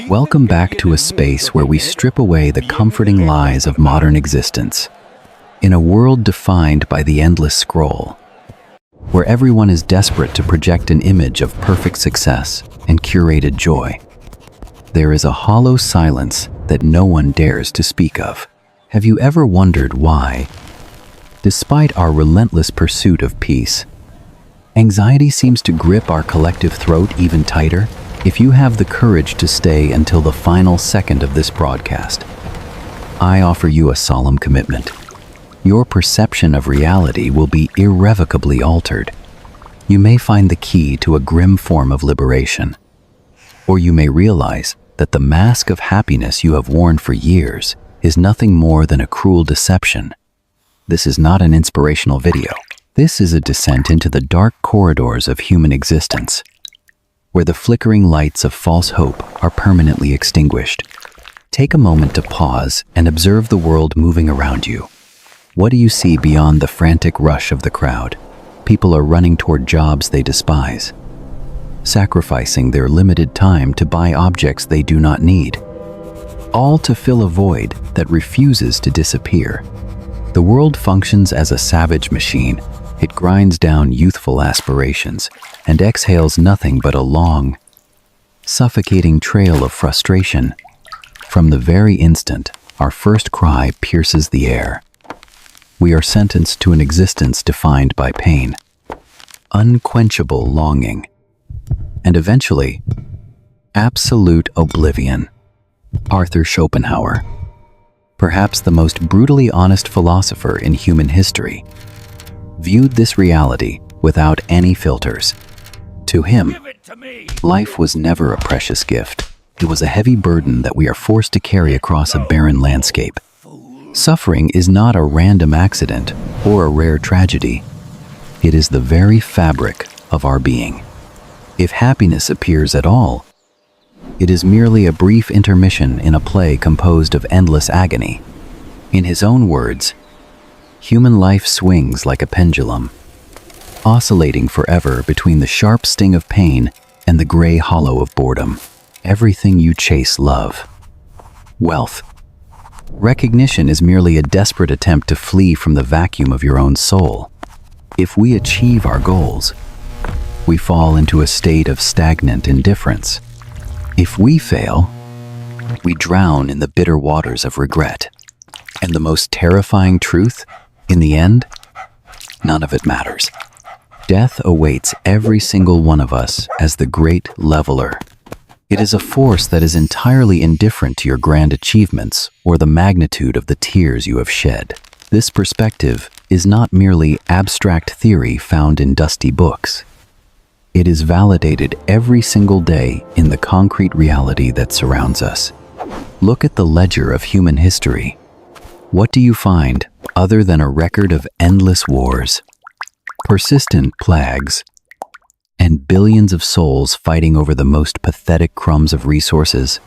Welcome back to a space where we strip away the comforting lies of modern existence. In a world defined by the endless scroll, where everyone is desperate to project an image of perfect success and curated joy, there is a hollow silence that no one dares to speak of. Have you ever wondered why, despite our relentless pursuit of peace, anxiety seems to grip our collective throat even tighter? If you have the courage to stay until the final second of this broadcast, I offer you a solemn commitment. Your perception of reality will be irrevocably altered. You may find the key to a grim form of liberation, or you may realize that the mask of happiness you have worn for years is nothing more than a cruel deception. This is not an inspirational video. This is a descent into the dark corridors of human existence, where the flickering lights of false hope are permanently extinguished. Take a moment to pause and observe the world moving around you. What do you see beyond the frantic rush of the crowd? People are running toward jobs they despise, sacrificing their limited time to buy objects they do not need, all to fill a void that refuses to disappear. The world functions as a savage machine. It grinds down youthful aspirations and exhales nothing but a long, suffocating trail of frustration. From the very instant our first cry pierces the air, we are sentenced to an existence defined by pain, unquenchable longing, and eventually, absolute oblivion. Arthur Schopenhauer, perhaps the most brutally honest philosopher in human history, viewed this reality without any filters. To him, life was never a precious gift. It was a heavy burden that we are forced to carry across a barren landscape. Suffering is not a random accident or a rare tragedy. It is the very fabric of our being. If happiness appears at all, it is merely a brief intermission in a play composed of endless agony. In his own words, human life swings like a pendulum, oscillating forever between the sharp sting of pain and the gray hollow of boredom. Everything you chase, love, wealth, recognition is merely a desperate attempt to flee from the vacuum of your own soul. If we achieve our goals, we fall into a state of stagnant indifference. If we fail, we drown in the bitter waters of regret. And the most terrifying truth, in the end, none of it matters. Death awaits every single one of us as the great leveler. It is a force that is entirely indifferent to your grand achievements or the magnitude of the tears you have shed. This perspective is not merely abstract theory found in dusty books. It is validated every single day in the concrete reality that surrounds us. Look at the ledger of human history. What do you find other than a record of endless wars, persistent plagues, and billions of souls fighting over the most pathetic crumbs of resources?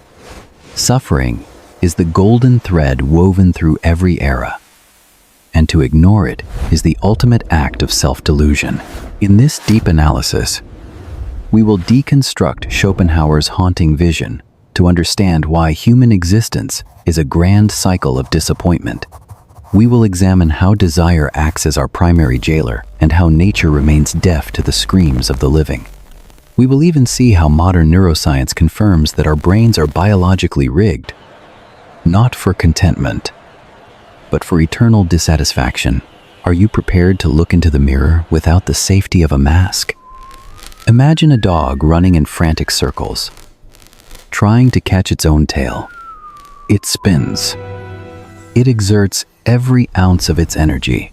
Suffering is the golden thread woven through every era, and to ignore it is the ultimate act of self-delusion. In this deep analysis, we will deconstruct Schopenhauer's haunting vision to understand why human existence is a grand cycle of disappointment. We will examine how desire acts as our primary jailer and how nature remains deaf to the screams of the living. We will even see how modern neuroscience confirms that our brains are biologically rigged, not for contentment, but for eternal dissatisfaction. Are you prepared to look into the mirror without the safety of a mask? Imagine a dog running in frantic circles, trying to catch its own tail. It spins. It exerts every ounce of its energy.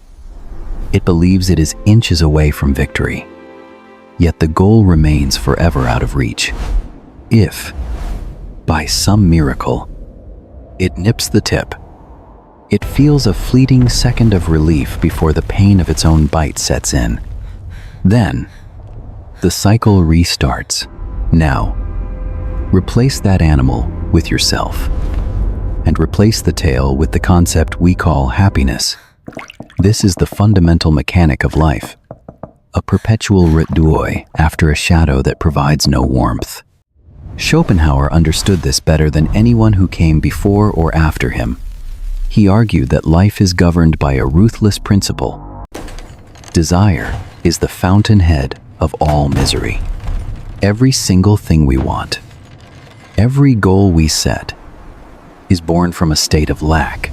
It believes it is inches away from victory. Yet the goal remains forever out of reach. If, by some miracle, it nips the tip, it feels a fleeting second of relief before the pain of its own bite sets in. Then, the cycle restarts. Now, replace that animal with yourself, and replace the tail with the concept we call happiness. This is the fundamental mechanic of life, a perpetual rideau after a shadow that provides no warmth. Schopenhauer understood this better than anyone who came before or after him. He argued that life is governed by a ruthless principle. Desire is the fountainhead of all misery. Every single thing we want, every goal we set, is born from a state of lack,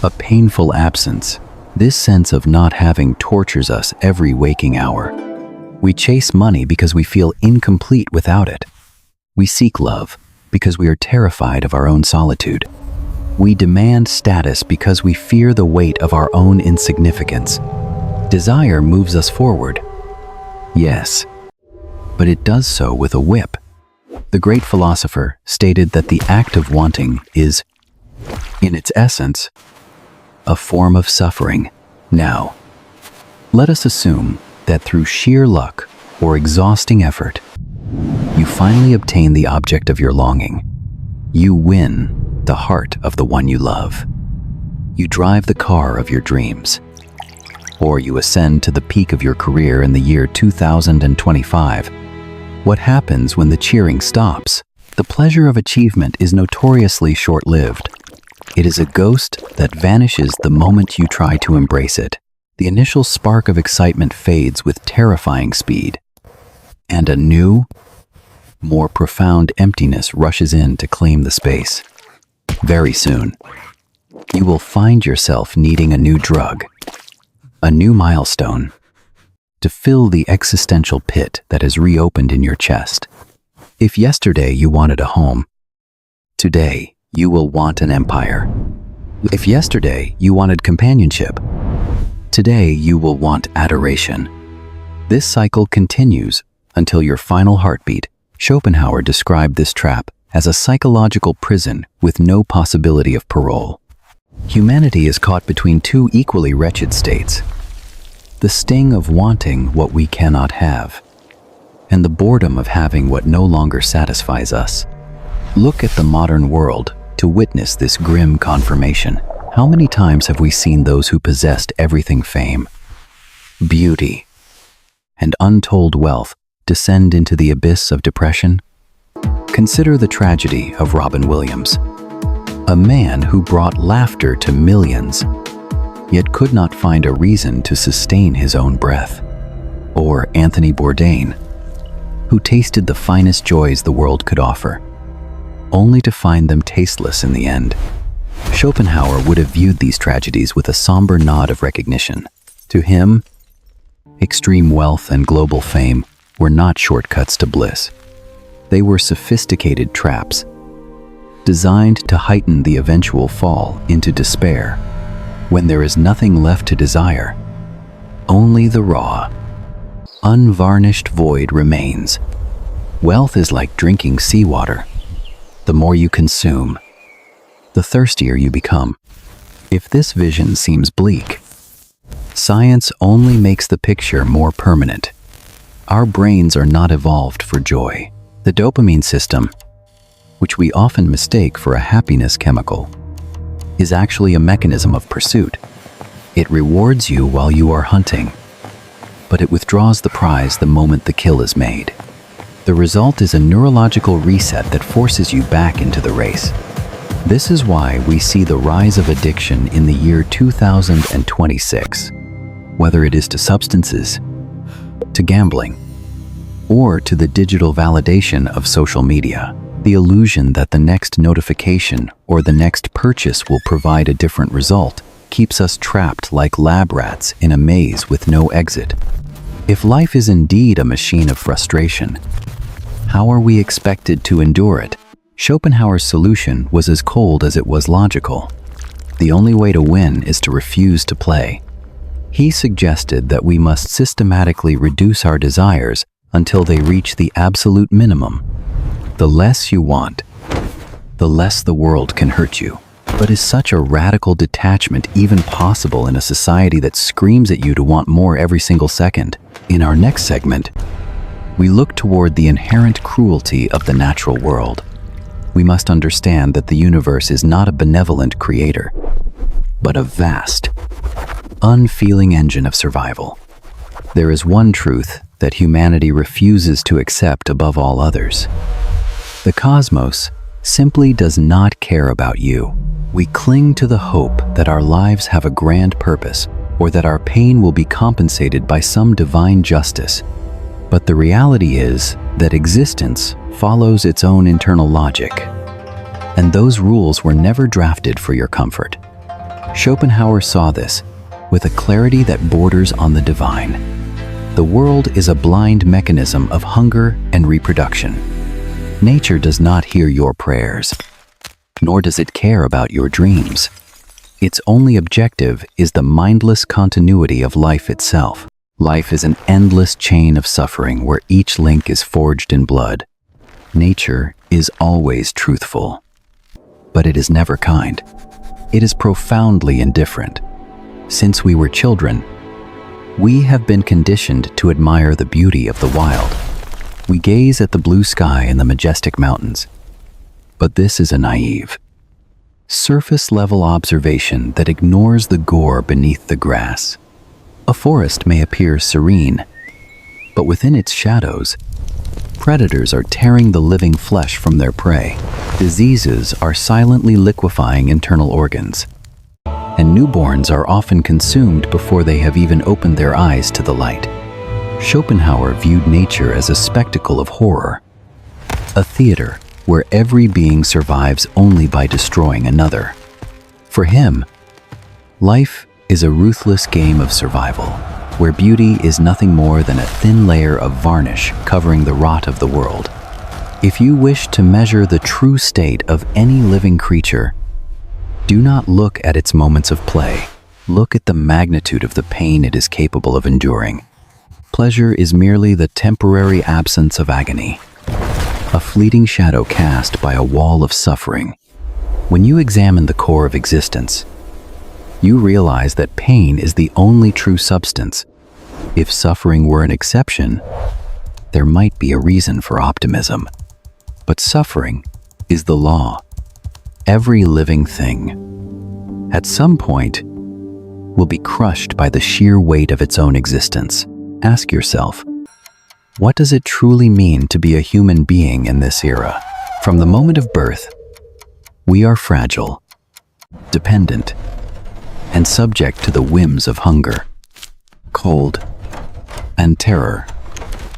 a painful absence. This sense of not having tortures us every waking hour. We chase money because we feel incomplete without it. We seek love because we are terrified of our own solitude. We demand status because we fear the weight of our own insignificance. Desire moves us forward. Yes, but it does so with a whip. The great philosopher stated that the act of wanting is, in its essence, a form of suffering. Now, let us assume that through sheer luck or exhausting effort, you finally obtain the object of your longing. You win the heart of the one you love. You drive the car of your dreams. Or you ascend to the peak of your career in the year 2025. What happens when the cheering stops? The pleasure of achievement is notoriously short-lived. It is a ghost that vanishes the moment you try to embrace it. The initial spark of excitement fades with terrifying speed, and a new, more profound emptiness rushes in to claim the space. Very soon, you will find yourself needing a new drug, a new milestone, to fill the existential pit that has reopened in your chest. If yesterday you wanted a home, today you will want an empire. If yesterday you wanted companionship, today you will want adoration. This cycle continues until your final heartbeat. Schopenhauer described this trap as a psychological prison with no possibility of parole. Humanity is caught between two equally wretched states: the sting of wanting what we cannot have, and the boredom of having what no longer satisfies us. Look at the modern world to witness this grim confirmation. How many times have we seen those who possessed everything, fame, beauty, and untold wealth, descend into the abyss of depression? Consider the tragedy of Robin Williams, a man who brought laughter to millions, yet could not find a reason to sustain his own breath. Or Anthony Bourdain, who tasted the finest joys the world could offer, only to find them tasteless in the end. Schopenhauer would have viewed these tragedies with a somber nod of recognition. To him, extreme wealth and global fame were not shortcuts to bliss. They were sophisticated traps, designed to heighten the eventual fall into despair. When there is nothing left to desire, only the raw, unvarnished void remains. Wealth is like drinking seawater. The more you consume, the thirstier you become. If this vision seems bleak, science only makes the picture more permanent. Our brains are not evolved for joy. The dopamine system, which we often mistake for a happiness chemical, is actually a mechanism of pursuit. It rewards you while you are hunting, but it withdraws the prize the moment the kill is made. The result is a neurological reset that forces you back into the race. This is why we see the rise of addiction in the year 2026, whether it is to substances, to gambling, or to the digital validation of social media. The illusion that the next notification or the next purchase will provide a different result keeps us trapped like lab rats in a maze with no exit. If life is indeed a machine of frustration, how are we expected to endure it? Schopenhauer's solution was as cold as it was logical. The only way to win is to refuse to play. He suggested that we must systematically reduce our desires until they reach the absolute minimum. The less you want, the less the world can hurt you. But is such a radical detachment even possible in a society that screams at you to want more every single second? In our next segment, we look toward the inherent cruelty of the natural world. We must understand that the universe is not a benevolent creator, but a vast, unfeeling engine of survival. There is one truth that humanity refuses to accept above all others. The cosmos simply does not care about you. We cling to the hope that our lives have a grand purpose or that our pain will be compensated by some divine justice. But the reality is that existence follows its own internal logic, and those rules were never drafted for your comfort. Schopenhauer saw this with a clarity that borders on the divine. The world is a blind mechanism of hunger and reproduction. Nature does not hear your prayers, nor does it care about your dreams. Its only objective is the mindless continuity of life itself. Life is an endless chain of suffering where each link is forged in blood. Nature is always truthful, but it is never kind. It is profoundly indifferent. Since we were children, we have been conditioned to admire the beauty of the wild. We gaze at the blue sky and the majestic mountains. But this is a naive, surface-level observation that ignores the gore beneath the grass. A forest may appear serene, but within its shadows, predators are tearing the living flesh from their prey. Diseases are silently liquefying internal organs, and newborns are often consumed before they have even opened their eyes to the light. Schopenhauer viewed nature as a spectacle of horror, a theater where every being survives only by destroying another. For him, life is a ruthless game of survival, where beauty is nothing more than a thin layer of varnish covering the rot of the world. If you wish to measure the true state of any living creature, do not look at its moments of play. Look at the magnitude of the pain it is capable of enduring. Pleasure is merely the temporary absence of agony, a fleeting shadow cast by a wall of suffering. When you examine the core of existence, you realize that pain is the only true substance. If suffering were an exception, there might be a reason for optimism. But suffering is the law. Every living thing, at some point, will be crushed by the sheer weight of its own existence. Ask yourself, what does it truly mean to be a human being in this era? From the moment of birth, we are fragile, dependent, and subject to the whims of hunger, cold, and terror.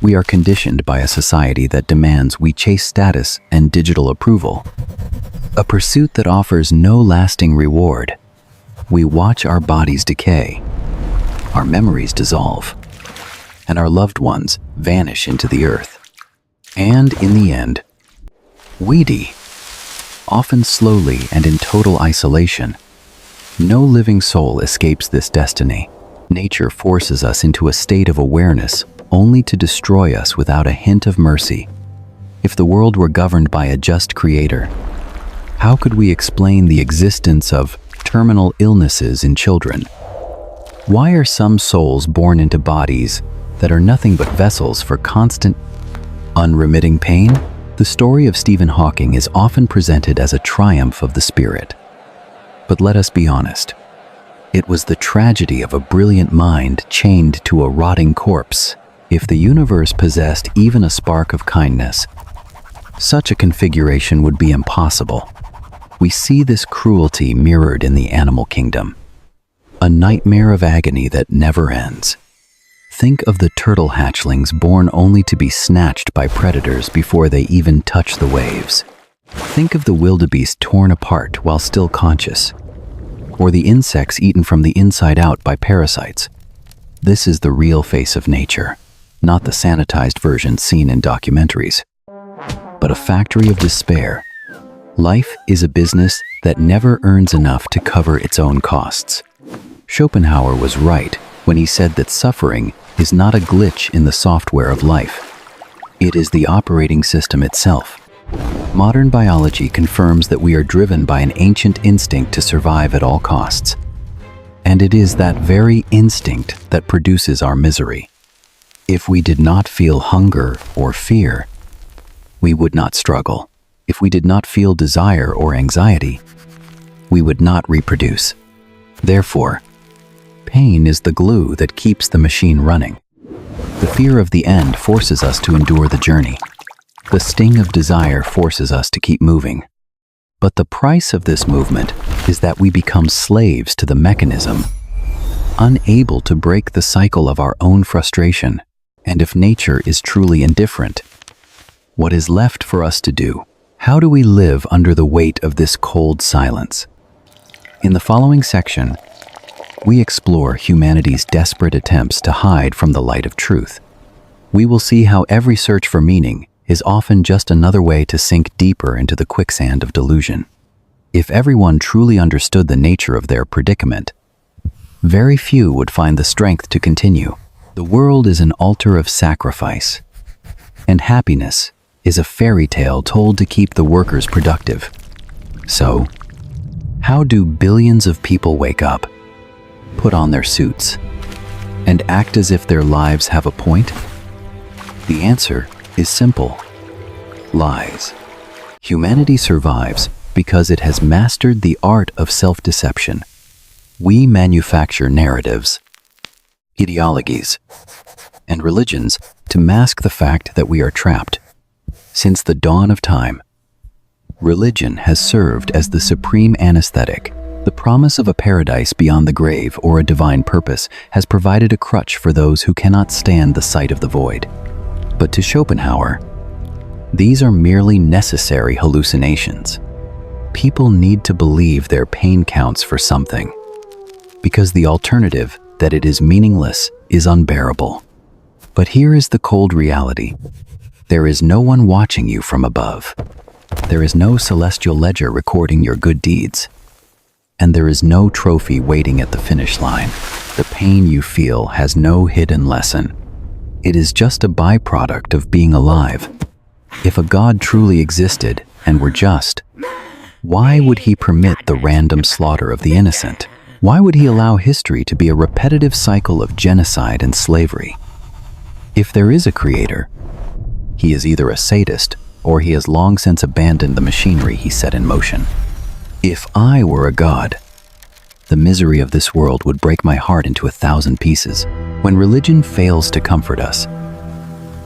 We are conditioned by a society that demands we chase status and digital approval, a pursuit that offers no lasting reward. We watch our bodies decay, our memories dissolve, and our loved ones vanish into the earth. And in the end, we die, often slowly and in total isolation. No living soul escapes this destiny. Nature forces us into a state of awareness only to destroy us without a hint of mercy. If the world were governed by a just creator, how could we explain the existence of terminal illnesses in children? Why are some souls born into bodies that are nothing but vessels for constant, unremitting pain? The story of Stephen Hawking is often presented as a triumph of the spirit. But let us be honest. It was the tragedy of a brilliant mind chained to a rotting corpse. If the universe possessed even a spark of kindness, such a configuration would be impossible. We see this cruelty mirrored in the animal kingdom, a nightmare of agony that never ends. Think of the turtle hatchlings born only to be snatched by predators before they even touch the waves. Think of the wildebeest torn apart while still conscious, or the insects eaten from the inside out by parasites. This is the real face of nature, not the sanitized version seen in documentaries, but a factory of despair. Life is a business that never earns enough to cover its own costs. Schopenhauer was right when he said that suffering is not a glitch in the software of life. It is the operating system itself. Modern biology confirms that we are driven by an ancient instinct to survive at all costs. And it is that very instinct that produces our misery. If we did not feel hunger or fear, we would not struggle. If we did not feel desire or anxiety, we would not reproduce. Therefore, pain is the glue that keeps the machine running. The fear of the end forces us to endure the journey. The sting of desire forces us to keep moving. But the price of this movement is that we become slaves to the mechanism, unable to break the cycle of our own frustration. And if nature is truly indifferent, what is left for us to do? How do we live under the weight of this cold silence? In the following section, we explore humanity's desperate attempts to hide from the light of truth. We will see how every search for meaning is often just another way to sink deeper into the quicksand of delusion. If everyone truly understood the nature of their predicament, very few would find the strength to continue. The world is an altar of sacrifice, and happiness is a fairy tale told to keep the workers productive. So, how do billions of people wake up, put on their suits, and act as if their lives have a point? The answer is simple: lies. Humanity survives because it has mastered the art of self-deception. We manufacture narratives, ideologies, and religions to mask the fact that we are trapped. Since the dawn of time, religion has served as the supreme anesthetic. The promise of a paradise beyond the grave or a divine purpose has provided a crutch for those who cannot stand the sight of the void. But to Schopenhauer, these are merely necessary hallucinations. People need to believe their pain counts for something, because the alternative, that it is meaningless, is unbearable. But here is the cold reality. There is no one watching you from above. There is no celestial ledger recording your good deeds. And there is no trophy waiting at the finish line. The pain you feel has no hidden lesson. It is just a byproduct of being alive. If a God truly existed and were just, why would he permit the random slaughter of the innocent? Why would he allow history to be a repetitive cycle of genocide and slavery? If there is a creator, he is either a sadist or he has long since abandoned the machinery he set in motion. If I were a god, the misery of this world would break my heart into 1,000 pieces. When religion fails to comfort us,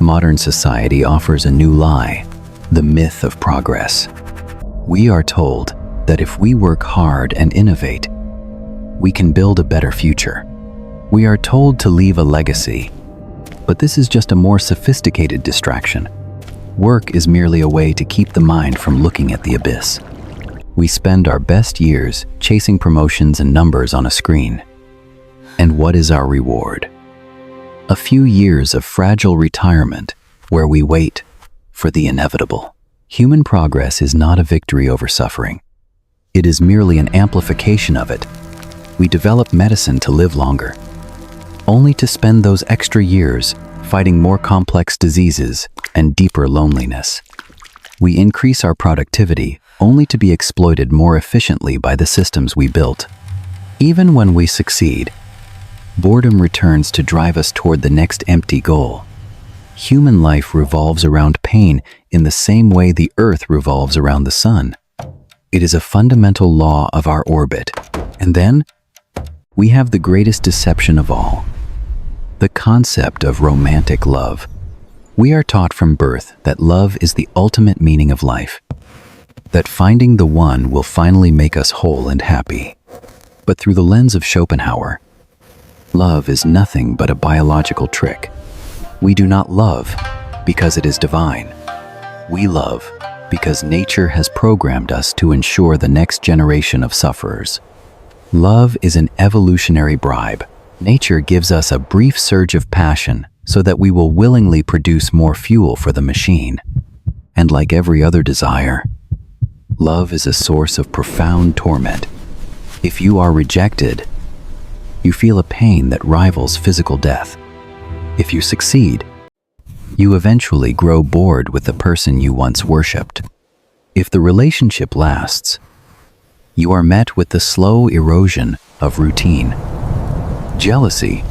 modern society offers a new lie, the myth of progress. We are told that if we work hard and innovate, we can build a better future. We are told to leave a legacy, but this is just a more sophisticated distraction. Work is merely a way to keep the mind from looking at the abyss. We spend our best years chasing promotions and numbers on a screen. And what is our reward? A few years of fragile retirement where we wait for the inevitable. Human progress is not a victory over suffering. It is merely an amplification of it. We develop medicine to live longer, only to spend those extra years fighting more complex diseases and deeper loneliness. We increase our productivity only to be exploited more efficiently by the systems we built. Even when we succeed, boredom returns to drive us toward the next empty goal. Human life revolves around pain in the same way the Earth revolves around the sun. It is a fundamental law of our orbit. And then, we have the greatest deception of all, the concept of romantic love. We are taught from birth that love is the ultimate meaning of life, that finding the one will finally make us whole and happy. But through the lens of Schopenhauer, love is nothing but a biological trick. We do not love because it is divine. We love because nature has programmed us to ensure the next generation of sufferers. Love is an evolutionary bribe. Nature gives us a brief surge of passion so that we will willingly produce more fuel for the machine. And like every other desire, love is a source of profound torment. If you are rejected, you feel a pain that rivals physical death. If you succeed, you eventually grow bored with the person you once worshipped. If the relationship lasts, you are met with the slow erosion of routine, jealousy,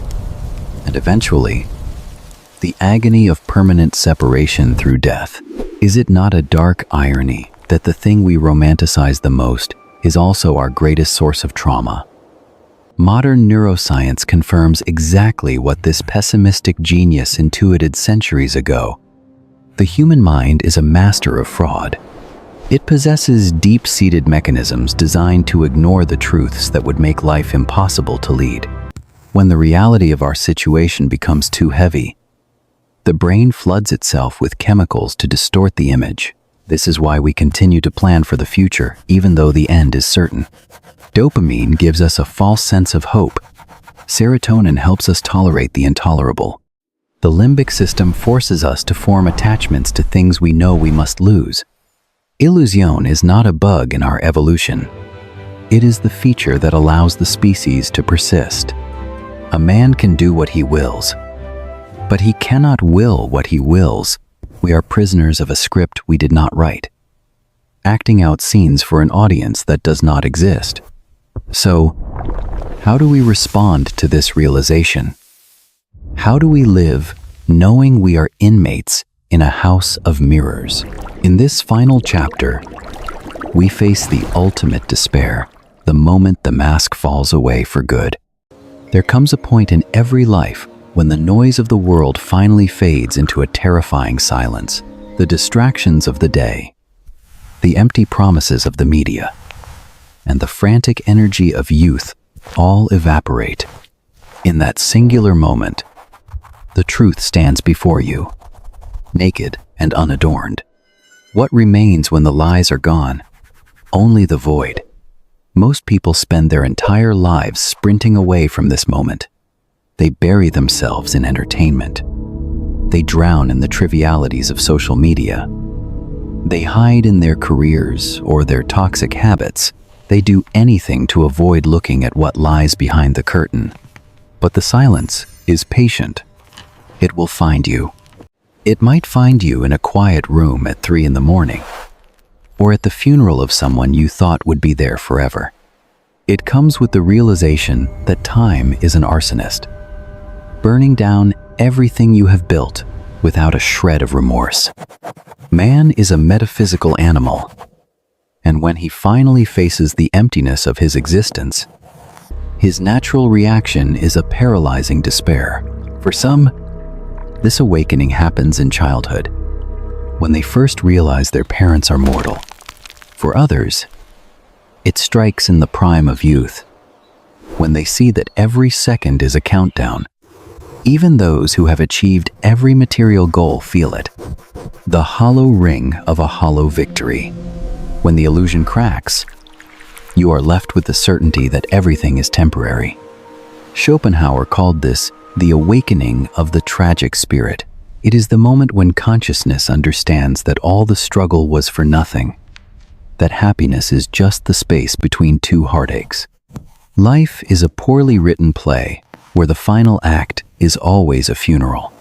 and eventually, the agony of permanent separation through death. Is it not a dark irony that the thing we romanticize the most is also our greatest source of trauma? Modern neuroscience confirms exactly what this pessimistic genius intuited centuries ago. The human mind is a master of fraud. It possesses deep-seated mechanisms designed to ignore the truths that would make life impossible to lead. When the reality of our situation becomes too heavy, the brain floods itself with chemicals to distort the image. This is why we continue to plan for the future, even though the end is certain. Dopamine gives us a false sense of hope. Serotonin helps us tolerate the intolerable. The limbic system forces us to form attachments to things we know we must lose. Illusion is not a bug in our evolution. It is the feature that allows the species to persist. A man can do what he wills, but he cannot will what he wills. We are prisoners of a script we did not write, acting out scenes for an audience that does not exist. So, how do we respond to this realization? How do we live knowing we are inmates in a house of mirrors? In this final chapter, we face the ultimate despair, the moment the mask falls away for good. There comes a point in every life when the noise of the world finally fades into a terrifying silence. The distractions of the day, the empty promises of the media, and the frantic energy of youth all evaporate. In that singular moment, the truth stands before you, naked and unadorned. What remains when the lies are gone? Only the void. Most people spend their entire lives sprinting away from this moment. They bury themselves in entertainment. They drown in the trivialities of social media. They hide in their careers or their toxic habits. They do anything to avoid looking at what lies behind the curtain. But the silence is patient. It will find you. It might find you in a quiet room at 3 in the morning, or at the funeral of someone you thought would be there forever. It comes with the realization that time is an arsonist, burning down everything you have built without a shred of remorse. Man is a metaphysical animal, and when he finally faces the emptiness of his existence, his natural reaction is a paralyzing despair. For some, this awakening happens in childhood, when they first realize their parents are mortal. For others, it strikes in the prime of youth, when they see that every second is a countdown. Even those who have achieved every material goal feel it. The hollow ring of a hollow victory. When the illusion cracks, you are left with the certainty that everything is temporary. Schopenhauer called this the awakening of the tragic spirit. It is the moment when consciousness understands that all the struggle was for nothing, that happiness is just the space between two heartaches. Life is a poorly written play where the final act is always a funeral.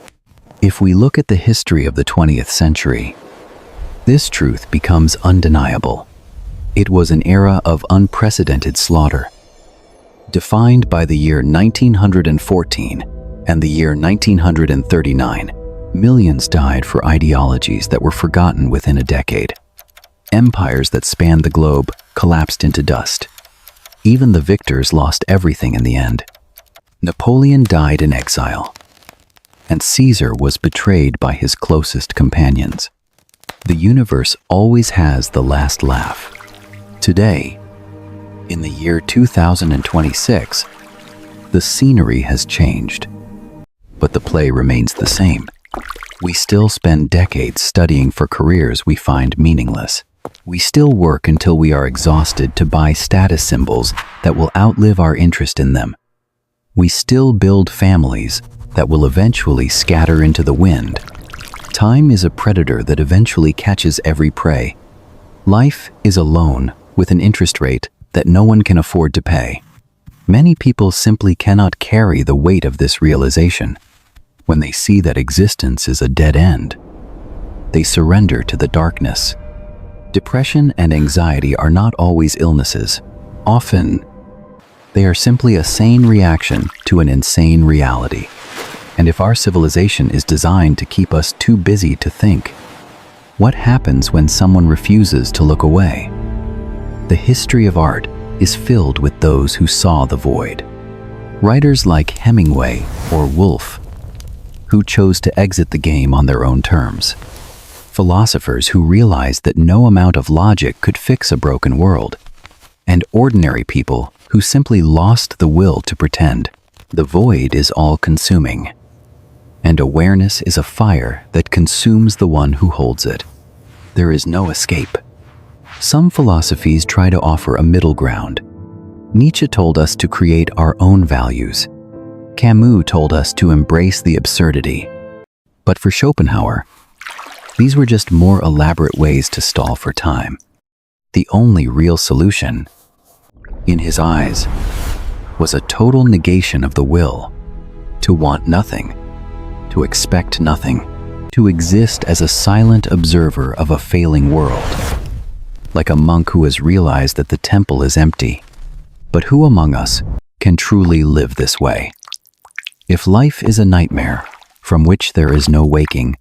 If we look at the history of the 20th century, this truth becomes undeniable. It was an era of unprecedented slaughter. Defined by the year 1914 and the year 1939, millions died for ideologies that were forgotten within a decade. Empires that spanned the globe collapsed into dust. Even the victors lost everything in the end. Napoleon died in exile, and Caesar was betrayed by his closest companions. The universe always has the last laugh. Today, in the year 2026, the scenery has changed, but the play remains the same. We still spend decades studying for careers we find meaningless. We still work until we are exhausted to buy status symbols that will outlive our interest in them. We still build families that will eventually scatter into the wind. Time is a predator that eventually catches every prey. Life is a loan with an interest rate that no one can afford to pay. Many people simply cannot carry the weight of this realization. When they see that existence is a dead end, they surrender to the darkness. Depression and anxiety are not always illnesses. Often, they are simply a sane reaction to an insane reality. And if our civilization is designed to keep us too busy to think, what happens when someone refuses to look away? The history of art is filled with those who saw the void. Writers like Hemingway or Woolf, who chose to exit the game on their own terms. philosophers who realized that no amount of logic could fix a broken world, and ordinary people who simply lost the will to pretend. The void is all-consuming, and awareness is a fire that consumes the one who holds it. There is no escape. Some philosophies try to offer a middle ground. Nietzsche told us to create our own values. Camus told us to embrace the absurdity. But for Schopenhauer, these were just more elaborate ways to stall for time. The only real solution, in his eyes, was a total negation of the will, to want nothing, to expect nothing, to exist as a silent observer of a failing world, like a monk who has realized that the temple is empty. But who among us can truly live this way? If life is a nightmare from which there is no waking,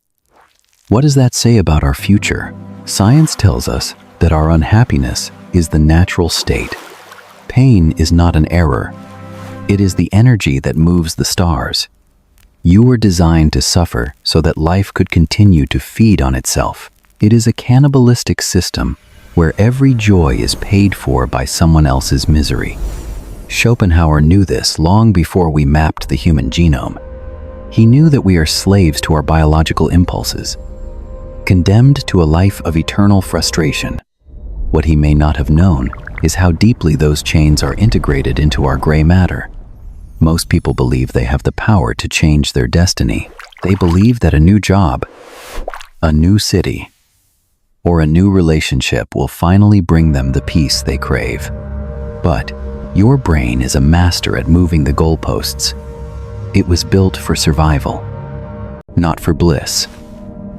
what does that say about our future? Science tells us that our unhappiness is the natural state. Pain is not an error. It is the energy that moves the stars. You were designed to suffer so that life could continue to feed on itself. It is a cannibalistic system where every joy is paid for by someone else's misery. Schopenhauer knew this long before we mapped the human genome. He knew that we are slaves to our biological impulses, condemned to a life of eternal frustration. What he may not have known is how deeply those chains are integrated into our gray matter. Most people believe they have the power to change their destiny. They believe that a new job, a new city, or a new relationship will finally bring them the peace they crave. But your brain is a master at moving the goalposts. It was built for survival, not for bliss.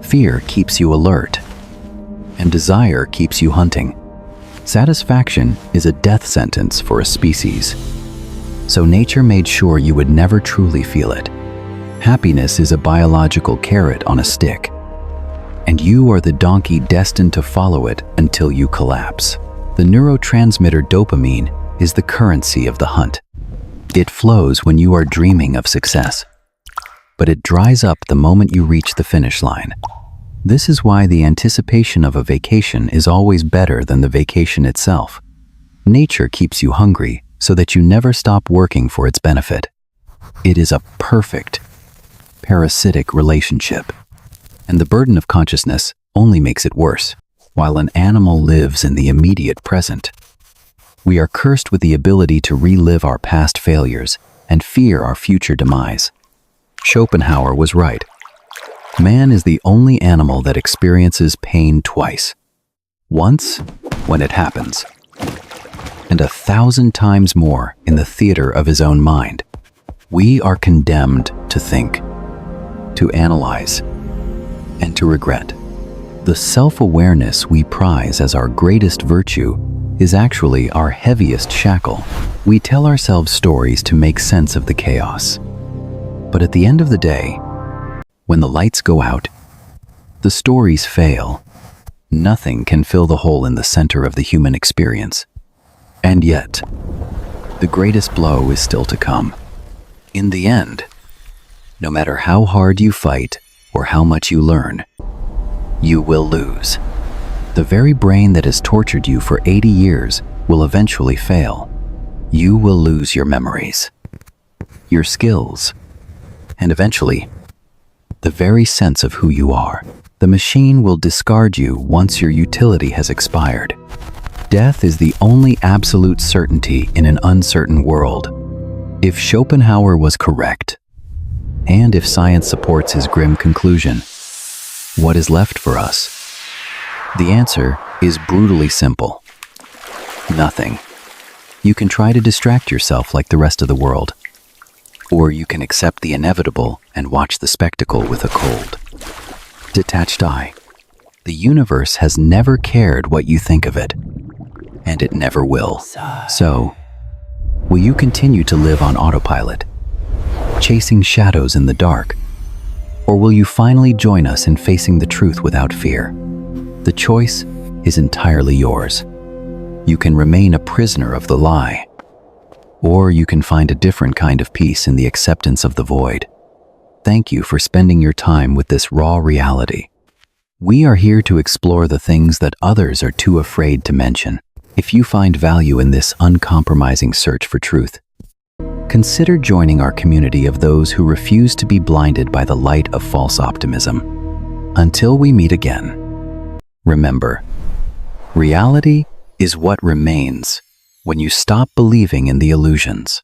Fear keeps you alert, and desire keeps you hunting. Satisfaction is a death sentence for a species. So nature made sure you would never truly feel it. Happiness is a biological carrot on a stick, and you are the donkey destined to follow it until you collapse. The neurotransmitter dopamine is the currency of the hunt. It flows when you are dreaming of success, but it dries up the moment you reach the finish line. This is why the anticipation of a vacation is always better than the vacation itself. Nature keeps you hungry so that you never stop working for its benefit. It is a perfect, parasitic relationship, and the burden of consciousness only makes it worse. While an animal lives in the immediate present, we are cursed with the ability to relive our past failures and fear our future demise. Schopenhauer was right. Man is the only animal that experiences pain twice. Once, when it happens, and 1,000 times more in the theater of his own mind. We are condemned to think, to analyze, and to regret. The self-awareness we prize as our greatest virtue is actually our heaviest shackle. We tell ourselves stories to make sense of the chaos. But at the end of the day, when the lights go out, the stories fail. Nothing can fill the hole in the center of the human experience. And yet, the greatest blow is still to come. In the end, no matter how hard you fight or how much you learn, you will lose. The very brain that has tortured you for 80 years will eventually fail. You will lose your memories, your skills, and eventually, the very sense of who you are. The machine will discard you once your utility has expired. Death is the only absolute certainty in an uncertain world. If Schopenhauer was correct, and if science supports his grim conclusion, what is left for us? The answer is brutally simple. Nothing. You can try to distract yourself like the rest of the world, or you can accept the inevitable and watch the spectacle with a cold, detached eye. The universe has never cared what you think of it, and it never will. So, will you continue to live on autopilot, chasing shadows in the dark? Or will you finally join us in facing the truth without fear? The choice is entirely yours. You can remain a prisoner of the lie, or you can find a different kind of peace in the acceptance of the void. Thank you for spending your time with this raw reality. We are here to explore the things that others are too afraid to mention. If you find value in this uncompromising search for truth, consider joining our community of those who refuse to be blinded by the light of false optimism. Until we meet again, remember, reality is what remains when you stop believing in the illusions.